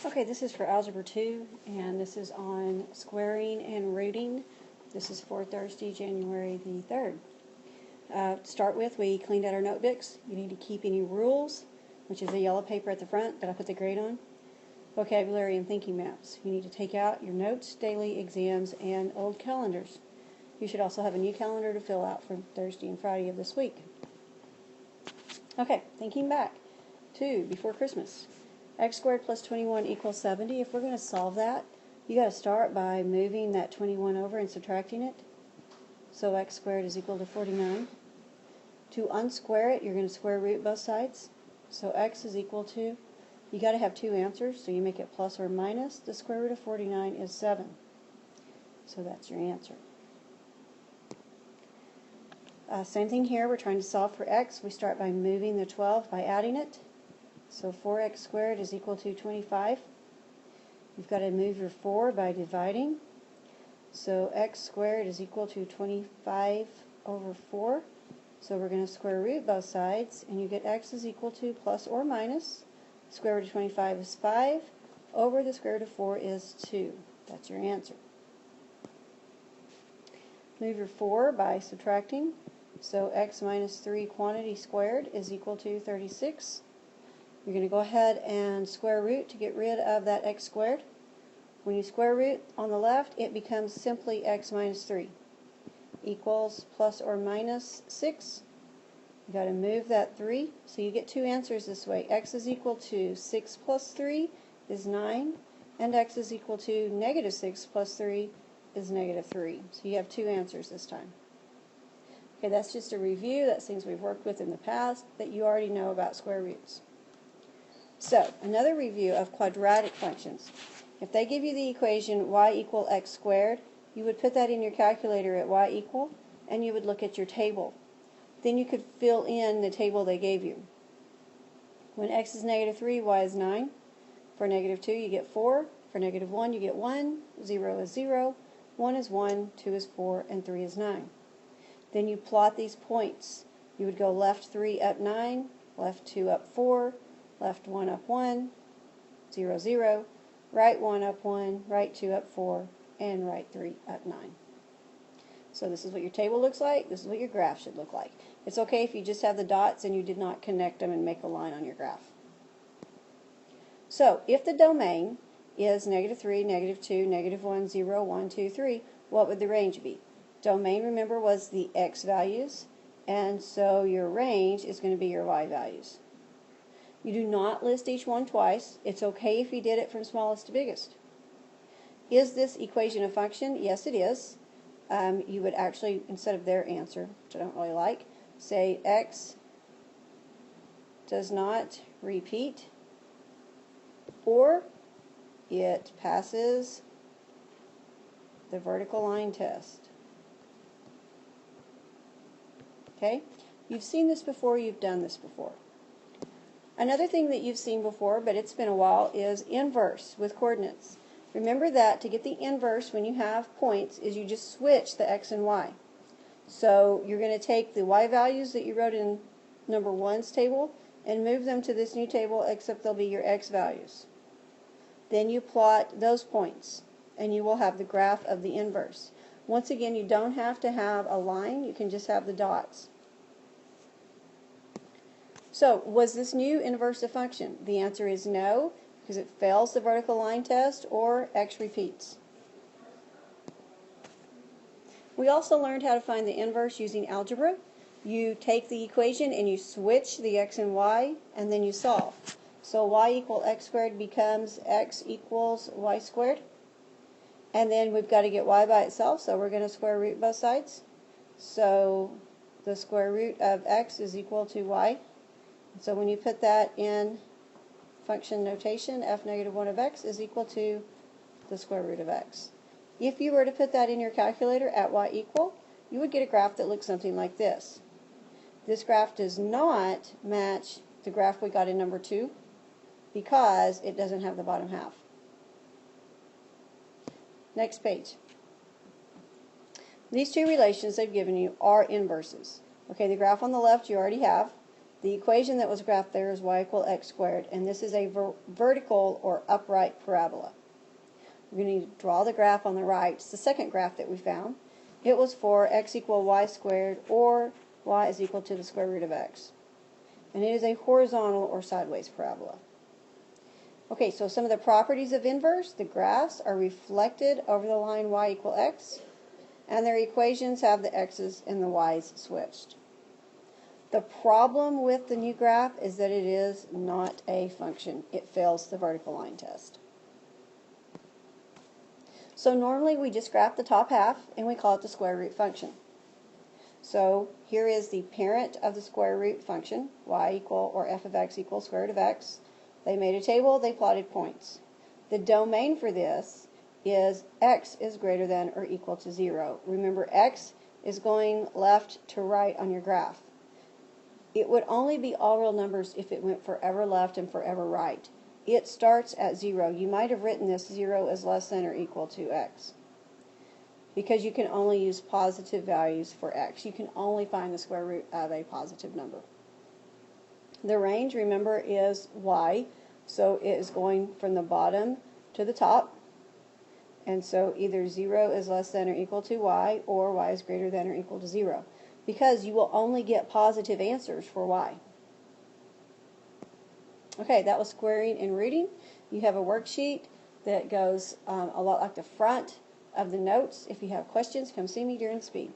Okay, this is for Algebra 2, and this is on squaring and rooting. This is for Thursday, January the 3rd. To start with, we cleaned out our notebooks. You need to keep any rules, which is the yellow paper at the front that I put the grade on. Vocabulary and thinking maps. You need to take out your notes, daily exams, and old calendars. You should also have a new calendar to fill out for Thursday and Friday of this week. Okay, thinking back to before Christmas. X squared plus 21 equals 70. If we're going to solve that, you got to start by moving that 21 over and subtracting it. So x squared is equal to 49. To unsquare it, you're going to square root both sides. So x is equal to, you got to have two answers, so you make it plus or minus. The square root of 49 is 7. So that's your answer. Same thing here, we're trying to solve for x. We start by moving the 12 by adding it. So 4x squared is equal to 25. You've got to move your 4 by dividing. So x squared is equal to 25 over 4. So we're going to square root both sides, and you get x is equal to plus or minus. The square root of 25 is 5, over the square root of 4 is 2. That's your answer. Move your 4 by subtracting. So x minus 3 quantity squared is equal to 36. You're going to go ahead and square root to get rid of that x squared. When you square root on the left, it becomes simply x minus 3 equals plus or minus 6. You've got to move that 3, so you get two answers this way. X is equal to 6 plus 3 is 9, and x is equal to negative 6 plus 3 is negative 3. So you have two answers this time. Okay, that's just a review. That's things we've worked with in the past that you already know about square roots. So, another review of quadratic functions. If they give you the equation y equal x squared, you would put that in your calculator at y equal, and you would look at your table. Then you could fill in the table they gave you. When x is negative 3, y is 9. For negative 2, you get 4. For negative 1, you get 1. 0 is 0. 1 is 1. 2 is 4. And 3 is 9. Then you plot these points. You would go left 3 up 9, left 2 up 4, left 1 up 1, 0, 0, right 1 up 1, right 2 up 4, and right 3 up 9. So this is what your table looks like. This is what your graph should look like. It's okay if you just have the dots and you did not connect them and make a line on your graph. So if the domain is negative 3, negative 2, negative 1, 0, 1, 2, 3, what would the range be? Domain, remember, was the x values, and so your range is going to be your y values. You do not list each one twice. It's okay if you did it from smallest to biggest. Is this equation a function? Yes, it is. You would actually, instead of their answer, which I don't really like, say x does not repeat, or it passes the vertical line test. Okay? You've seen this before, you've done this before. Another thing that you've seen before, but it's been a while, is inverse with coordinates. Remember that to get the inverse when you have points is you just switch the x and y. So you're going to take the y values that you wrote in number 1's table and move them to this new table, except they'll be your x values. Then you plot those points, and you will have the graph of the inverse. Once again, you don't have to have a line, you can just have the dots. So, was this new inverse a function? The answer is no, because it fails the vertical line test, or x repeats. We also learned how to find the inverse using algebra. You take the equation and you switch the x and y, and then you solve. So y equal x squared becomes x equals y squared. And then we've got to get y by itself, so we're going to square root both sides. So the square root of x is equal to y. So when you put that in function notation, f negative 1 of x is equal to the square root of x. If you were to put that in your calculator at y equal, you would get a graph that looks something like this. This graph does not match the graph we got in number 2 because it doesn't have the bottom half. Next page. These two relations they've given you are inverses. Okay, the graph on the left you already have. The equation that was graphed there is y equal x squared, and this is a vertical or upright parabola. We're going to need to draw the graph on the right. It's the second graph that we found. It was for x equal y squared, or y is equal to the square root of x. And it is a horizontal or sideways parabola. Okay, so some of the properties of inverse: the graphs are reflected over the line y equal x, and their equations have the x's and the y's switched. The problem with the new graph is that it is not a function. It fails the vertical line test. So normally we just graph the top half and we call it the square root function. So here is the parent of the square root function, y equal, or f of x equals square root of x. They made a table, they plotted points. The domain for this is x is greater than or equal to 0. Remember, x is going left to right on your graph. It would only be all real numbers if it went forever left and forever right. It starts at 0. You might have written this 0 is less than or equal to x, because you can only use positive values for x. You can only find the square root of a positive number. The range, remember, is y, so it is going from the bottom to the top. And so either 0 is less than or equal to y, or y is greater than or equal to 0, because you will only get positive answers for y. Okay, that was squaring and rooting. You have a worksheet that goes a lot like the front of the notes. If you have questions, come see me during speed.